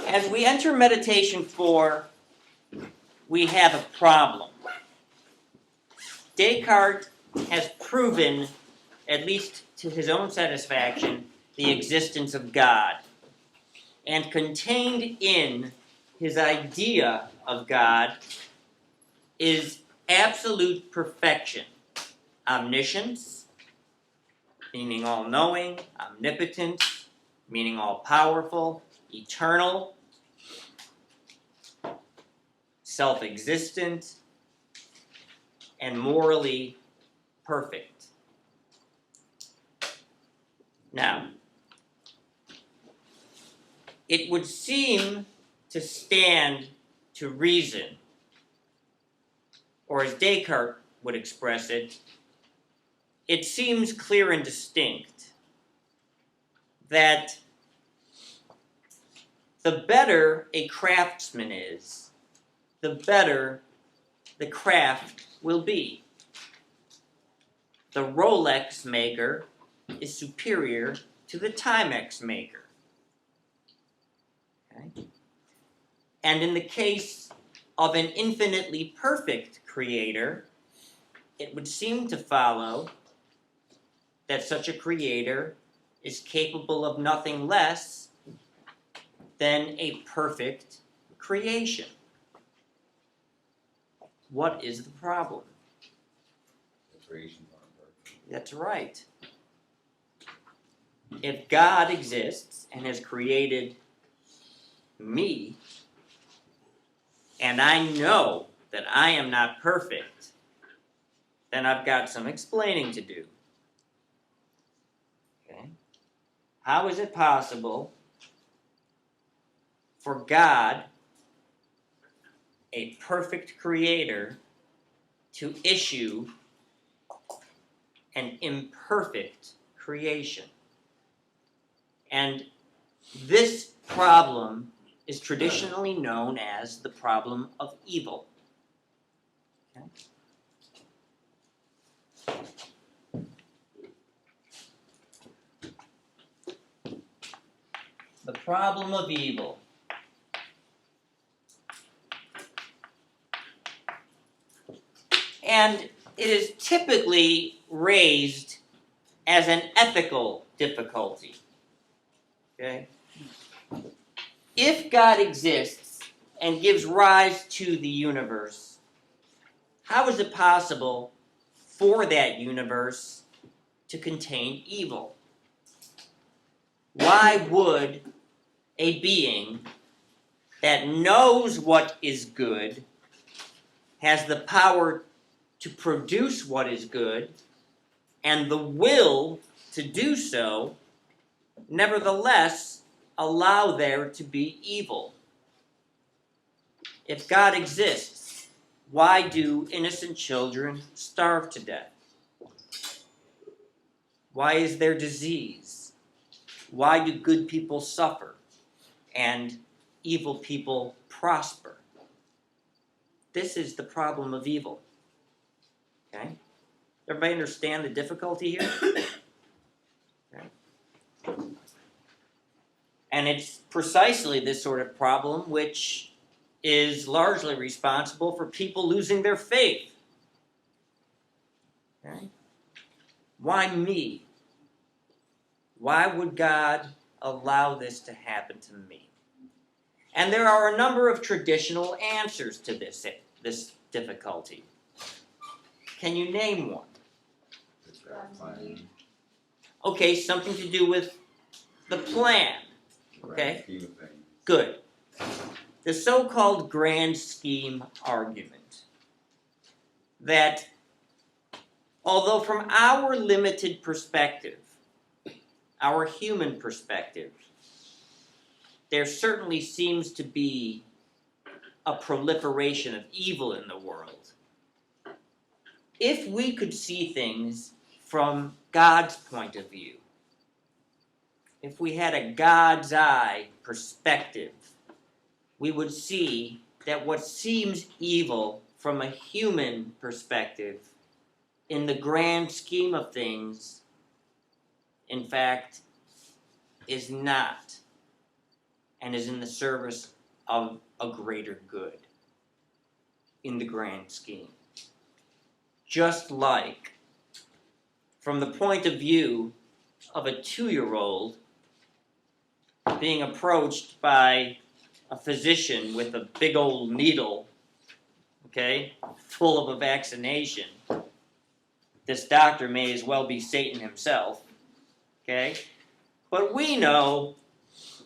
As we enter meditation 4, we have a problem. Descartes has proven, at least to his own satisfaction, the existence of God. And contained in his idea of God is absolute perfection. Omniscience, meaning all-knowing; omnipotence, meaning all-powerful; eternal; self-existent; and morally perfect. Now, it would seem to stand to reason, or as Descartes would express it, it seems clear and distinct that the better a craftsman is, the better the craft will be. The Rolex maker is superior to the Timex maker. Okay? And in the case of an infinitely perfect creator, it would seem to follow that such a creator is capable of nothing less than a perfect creation. What is the problem? The creation aren't perfect. That's right. If God exists and has created me, and I know that I am not perfect, then I've got some explaining to do. Okay? How is it possible for God, a perfect creator, to issue an imperfect creation? And this problem is traditionally known as the problem of evil. Okay? The problem of evil. And it is typically raised as an ethical difficulty. Okay? If God exists and gives rise to the universe, how is it possible for that universe to contain evil? Why would a being that knows what is good, has the power to produce what is good, and the will to do so, nevertheless allow there to be evil? If God exists, why do innocent children starve to death? Why is there disease? Why do good people suffer and evil people prosper? This is the problem of evil. Okay? Everybody understand the difficulty here? Okay. And it's precisely this sort of problem which is largely responsible for people losing their faith. Okay? Why me? Why would God allow this to happen to me? And there are a number of traditional answers to this difficulty. Can you name one? Okay, something to do with the plan. Okay? Good. The so-called grand scheme argument that although from our limited perspective, our human perspective, there certainly seems to be a proliferation of evil in the world. If we could see things from God's point of view, if we had a God's eye perspective, we would see that what seems evil from a human perspective, in the grand scheme of things, in fact, is not. and is in the service of a greater good in the grand scheme. Just like, from the point of view of a 2-year-old being approached by a physician with a big old needle, okay, full of a vaccination, this doctor may as well be Satan himself, okay? But we know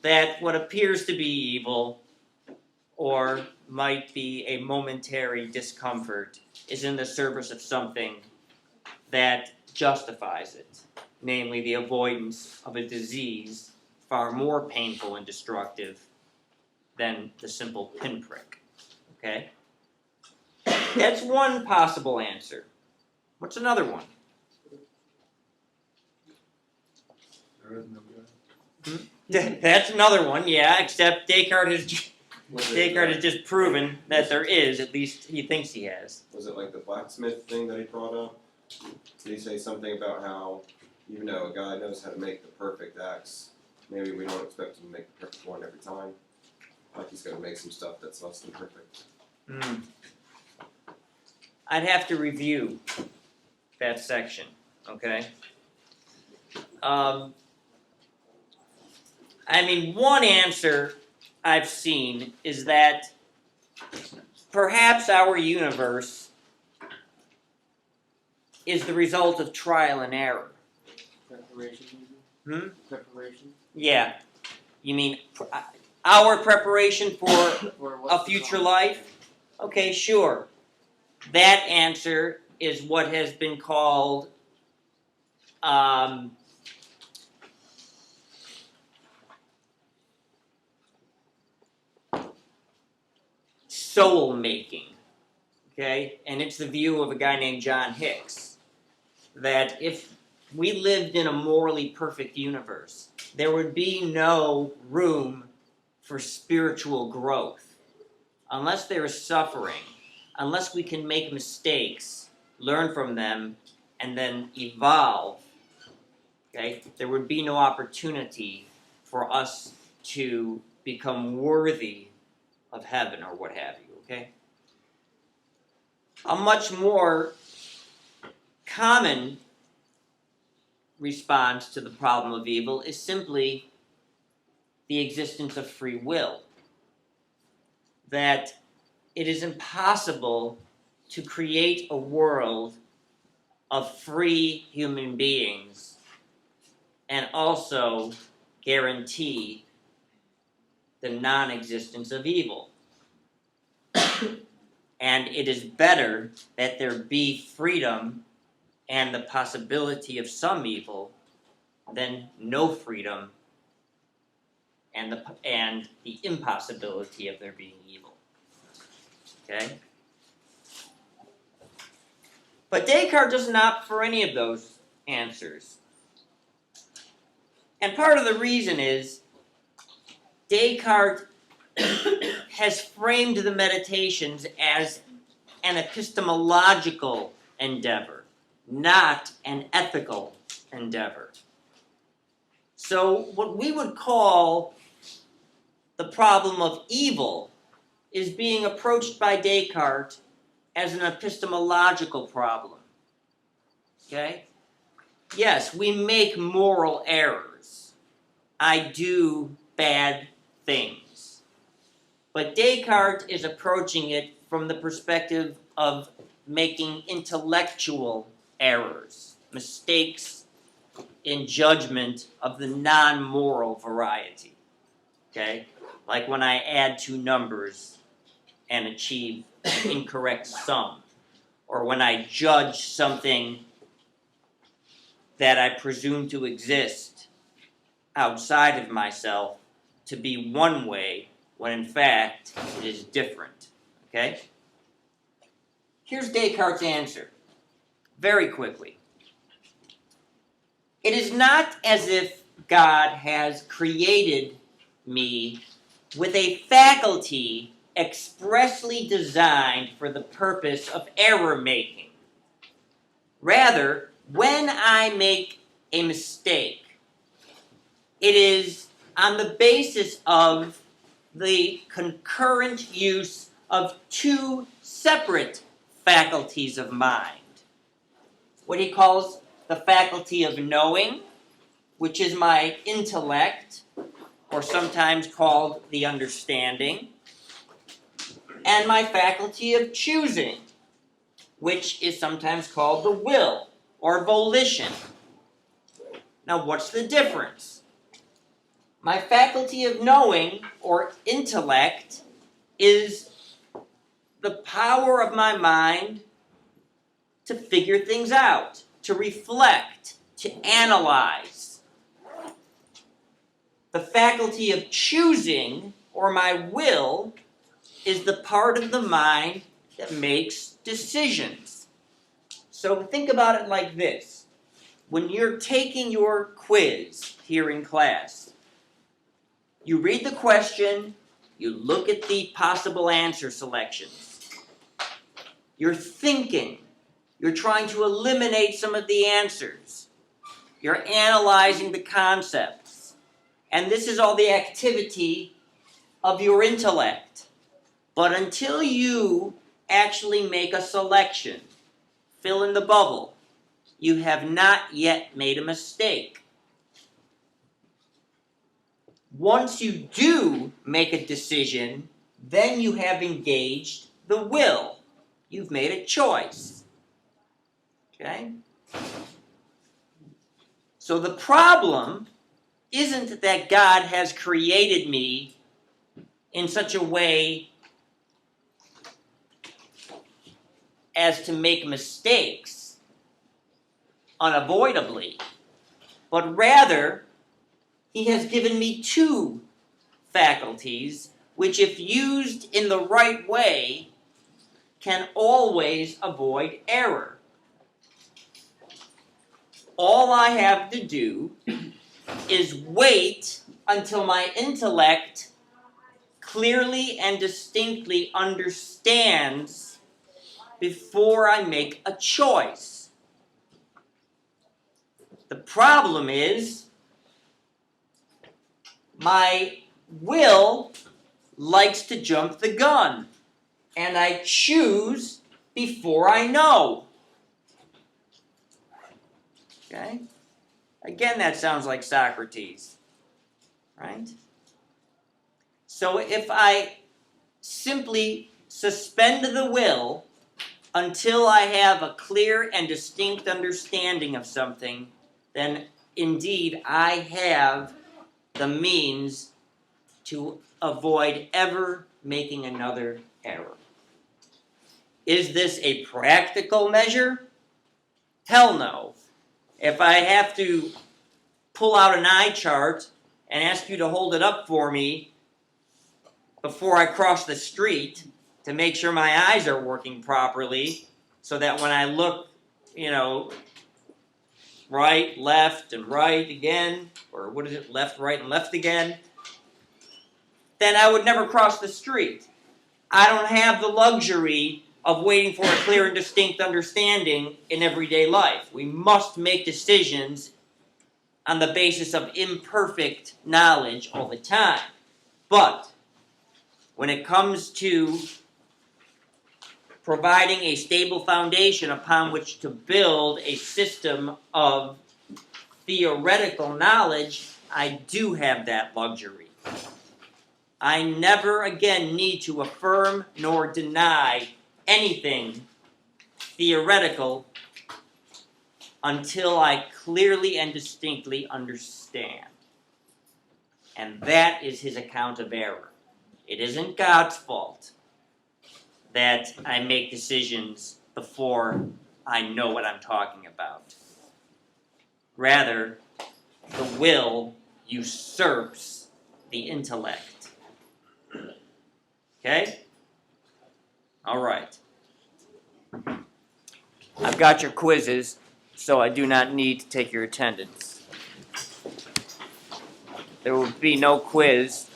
that what appears to be evil or might be a momentary discomfort is in the service of something that justifies it, namely the avoidance of a disease far more painful and destructive than the simple pinprick, okay? That's one possible answer. What's another one? There is no God. That's another one, yeah, except Descartes has just proven that there is, at least he thinks he has. Was it like the blacksmith thing that he brought up? Did he say something about how, even though a guy knows how to make the perfect axe, maybe we don't expect him to make the perfect one every time? Like he's going to make some stuff that's less than perfect. I'd have to review that section, okay? I mean, one answer I've seen is that perhaps our universe is the result of trial and error. Preparation. Preparation. Yeah. You mean our preparation for what's a future life? Okay, sure. That answer is what has been called soul making. Okay? And it's the view of a guy named John Hicks that if we lived in a morally perfect universe, there would be no room for spiritual growth. Unless there is suffering, unless we can make mistakes, learn from them, and then evolve, okay, there would be no opportunity for us to become worthy of heaven or what have you, okay? A much more common response to the problem of evil is simply the existence of free will. That it is impossible to create a world of free human beings and also guarantee the non-existence of evil. And it is better that there be freedom and the possibility of some evil than no freedom and the impossibility of there being evil. Okay? But Descartes doesn't opt for any of those answers. And part of the reason is Descartes has framed the Meditations as an epistemological endeavor, not an ethical endeavor. So what we would call the problem of evil is being approached by Descartes as an epistemological problem. Okay? Yes, we make moral errors. I do bad things. But Descartes is approaching it from the perspective of making intellectual errors, mistakes in judgment of the non-moral variety. Okay? Like when I add two numbers and achieve an incorrect sum, or when I judge something that I presume to exist outside of myself to be one way, when in fact it is different. Okay? Here's Descartes' answer, very quickly. It is not as if God has created me with a faculty expressly designed for the purpose of error making. Rather, when I make a mistake, it is on the basis of the concurrent use of two separate faculties of mind. What he calls the faculty of knowing, which is my intellect, or sometimes called the understanding, and my faculty of choosing, which is sometimes called the will, or volition. Now, what's the difference? My faculty of knowing, or intellect, is the power of my mind to figure things out, to reflect, to analyze. The faculty of choosing, or my will, is the part of the mind that makes decisions. So think about it like this. When you're taking your quiz here in class, you read the question, you look at the possible answer selections. You're thinking. You're trying to eliminate some of the answers. You're analyzing the concepts. And this is all the activity of your intellect. But until you actually make a selection, fill in the bubble, you have not yet made a mistake. Once you do make a decision, then you have engaged the will. You've made a choice. Okay? So the problem isn't that God has created me in such a way as to make mistakes unavoidably, but rather He has given me two faculties which, if used in the right way, can always avoid error. All I have to do is wait until my intellect clearly and distinctly understands before I make a choice. The problem is my will likes to jump the gun, and I choose before I know. Okay? Again, that sounds like Socrates, right? So if I simply suspend the will until I have a clear and distinct understanding of something, then indeed I have the means to avoid ever making another error. Is this a practical measure? Hell no. If I have to pull out an eye chart and ask you to hold it up for me before I cross the street to make sure my eyes are working properly, so that when I look, right, left, and right again, or what is it, left, right, and left again, then I would never cross the street. I don't have the luxury of waiting for a clear and distinct understanding in everyday life. We must make decisions on the basis of imperfect knowledge all the time. But when it comes to providing a stable foundation upon which to build a system of theoretical knowledge, I do have that luxury. I never again need to affirm nor deny anything theoretical until I clearly and distinctly understand. And that is his account of error. It isn't God's fault that I make decisions before I know what I'm talking about. Rather, the will usurps the intellect. Okay? All right. I've got your quizzes, so I do not need to take your attendance. There will be no quiz